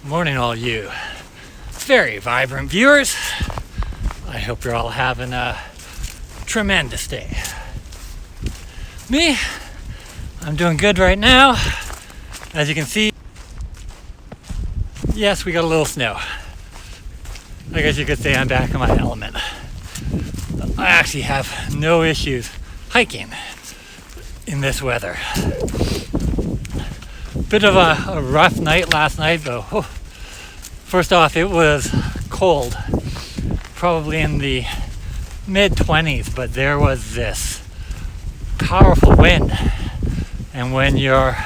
Morning, all you very vibrant viewers. I hope you're all having a tremendous day. Me, I'm doing good right now. As you can see, yes, we got a little snow. I guess you could say I'm back in my element. I actually have no issues hiking in this weather. Bit of a rough night last night though. First off, it was cold, probably in the mid-20s, but there was this powerful wind. And when you're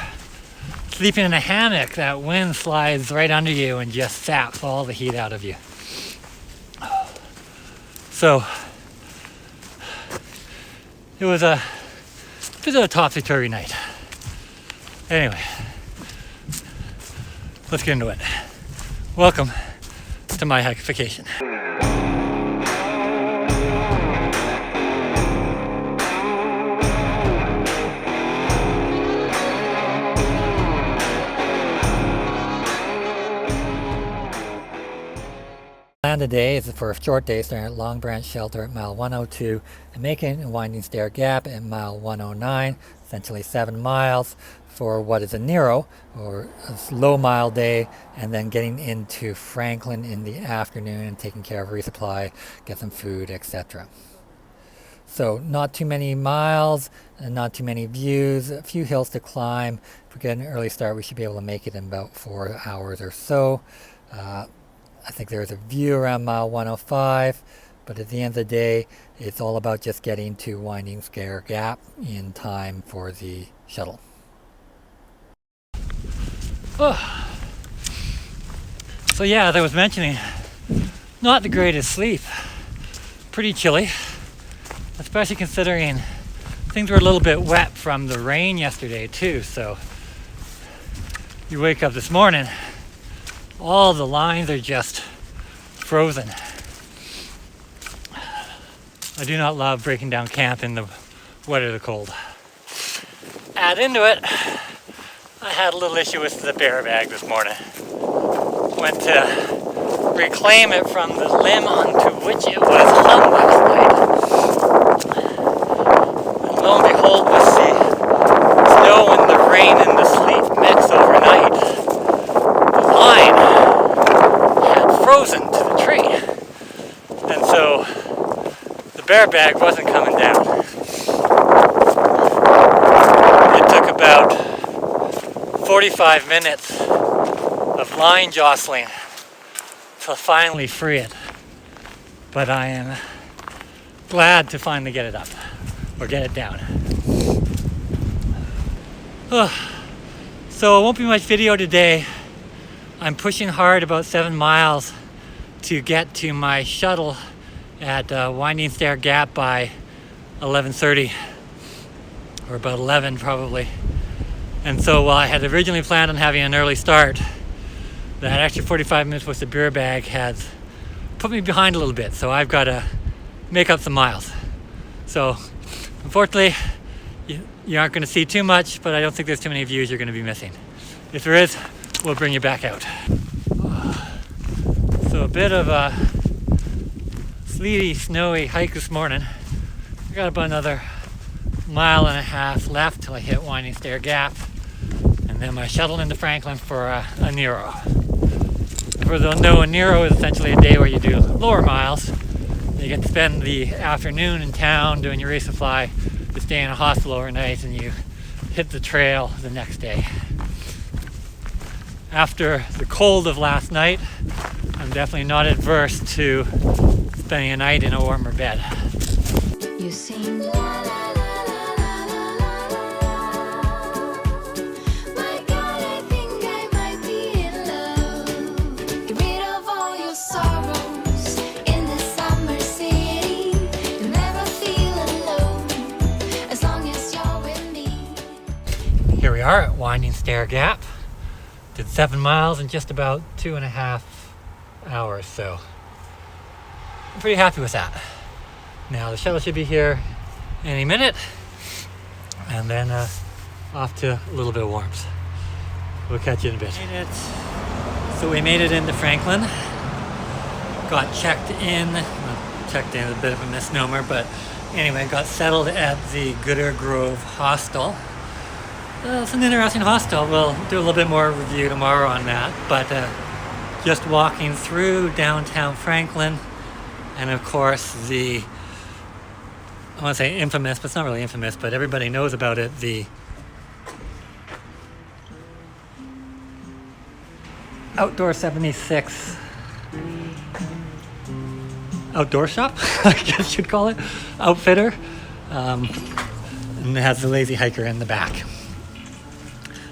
sleeping in a hammock, that wind slides right under you and just saps all the heat out of you. So it was a bit of a topsy-turvy night. Anyway, let's get into it. Welcome to my hikeification. Plan today is for a short day starting at Long Branch Shelter at mile 102 and making a winding stair gap at mile 109, essentially 7 miles for what is a Nero or a low mile day, and then getting into Franklin in the afternoon and taking care of resupply, get some food, etc. So not too many miles and not too many views, a few hills to climb. If we get an early start, we should be able to make it in about 4 hours or so. I think there's a view around mile 105, but at the end of the day, it's all about just getting to Winding Stair Gap in time for the shuttle. Oh. So yeah, as I was mentioning, not the greatest sleep. Pretty chilly, especially considering things were a little bit wet from the rain yesterday too. So you wake up this morning, all the lines are just frozen. I do not love breaking down camp in the wet or the cold. Add into it, I had a little issue with the bear bag this morning. Went to reclaim it from the limb onto which it was hung last night. And lo and behold, with the snow and the rain and the sleet mix overnight, the line had frozen to the tree. And so the bear bag wasn't coming down. It took about 45 minutes of line jostling to finally free it. But I am glad to finally get it up, or get it down. So it won't be much video today. I'm pushing hard about 7 miles to get to my shuttle at Winding Stair Gap by 11:30, or about 11 probably. And so while I had originally planned on having an early start, that extra 45 minutes with the beer bag has put me behind a little bit, so I've got to make up some miles. So unfortunately, you aren't going to see too much, but I don't think there's too many views you're going to be missing. If there is, we'll bring you back out. So a bit of a sleety, snowy hike this morning. I got about another 1.5 miles left till I hit Winding Stair Gap, and then my shuttle into Franklin for a Nero. For those who know, a Nero is essentially a day where you do lower miles. You get to spend the afternoon in town doing your resupply, you stay in a hostel overnight, and you hit the trail the next day. After the cold of last night, I'm definitely not adverse to spending a night in a warmer bed. You sing. Here we are at Winding Stair Gap. Did 7 miles in just about 2.5 hours, so I'm pretty happy with that. Now the shuttle should be here any minute, and then off to a little bit of warmth. We'll catch you in a bit. It's So we made it into Franklin, got checked in, well, checked in is a bit of a misnomer, but anyway, got settled at the Gooder Grove Hostel. It's an interesting hostel. We'll do a little bit more review tomorrow on that, but just walking through downtown Franklin, and of course the, I want to say infamous, but it's not really infamous, but everybody knows about it, the Outdoor 76 outdoor shop, I guess you'd call it, outfitter, and it has the lazy hiker in the back.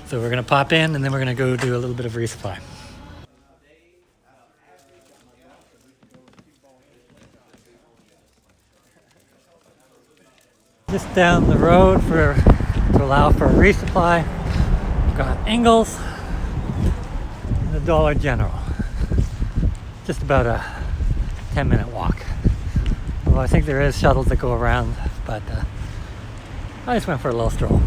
So we're going to pop in and then we're going to go do a little bit of resupply. Just down the road to allow for a resupply, we've got Ingles and the Dollar General. Just about a 10-minute walk. Although I think there is shuttles that go around, but I just went for a little stroll.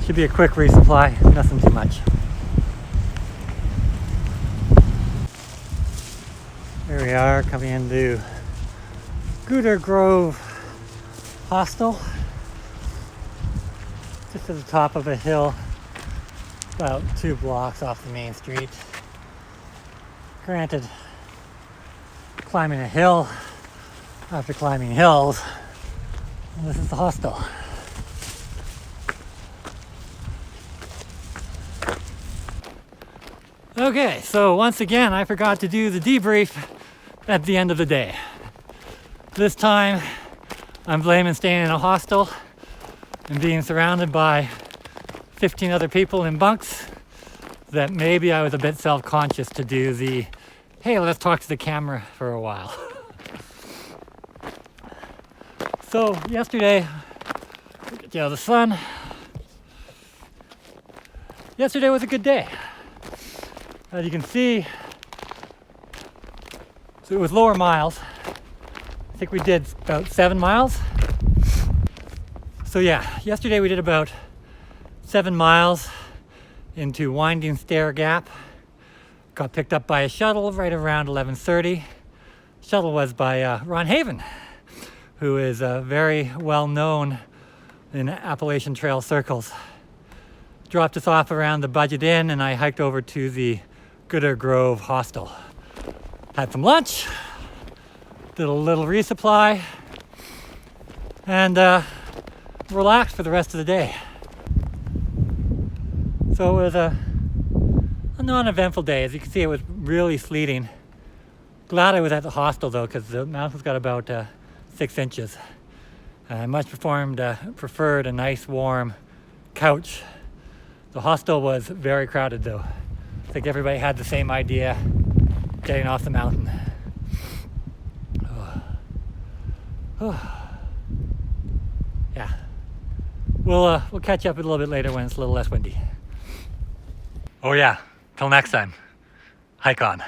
Should be a quick resupply, nothing too much. Here we are coming into Gooder Grove Hostel. Just at the top of a hill, about 2 blocks off the main street. Granted, climbing a hill after climbing hills, this is the hostel. Okay, so once again, I forgot to do the debrief at the end of the day. This time, I'm blaming staying in a hostel and being surrounded by 15 other people in bunks that maybe I was a bit self-conscious to do the, hey, let's talk to the camera for a while. So yesterday, the sun. Yesterday was a good day. As you can see, so it was lower miles. I think we did about 7 miles. So yeah, yesterday we did about 7 miles into Winding Stair Gap. Got picked up by a shuttle right around 11:30. Shuttle was by Ron Haven, who is very well known in Appalachian Trail circles. Dropped us off around the Budget Inn and I hiked over to the Gooder Grove Hostel. Had some lunch, did a little resupply, and relaxed for the rest of the day. So it was a non-eventful day. As you can see, it was really sleeting. Glad I was at the hostel though, because the mountain's got about 6 inches. I much preferred a nice warm couch. The hostel was very crowded though. I think everybody had the same idea, getting off the mountain. Yeah. We'll catch up a little bit later when it's a little less windy. Oh yeah, till next time. Hike on.